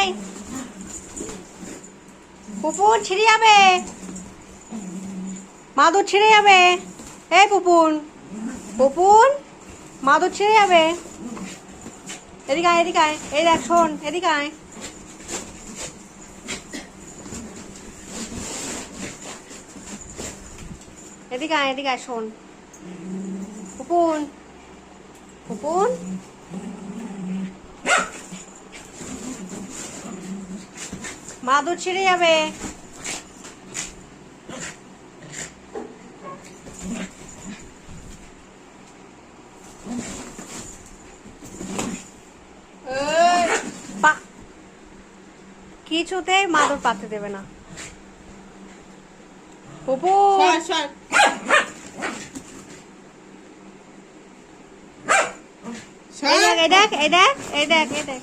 এই পুপুন ছিঁড়ে যাবে, মাদুর ছিঁড়ে যাবে। এই পুপুন, পুপুন মাদুর ছিঁড়ে যাবে। এদিকে আয়, এদিকে আয়, এই দেখ শোন, এদিকে আয়। এদিকে আয়, এদিকে আয়, শোন পুপুন, পুপুন মাদুর ছিঁড়ে যাবে। কিছুতেই মাদুর পাততে দেবে না পুপুন। এই দেখ, এই দেখ, এই দেখ, এই দেখ, এই দেখ।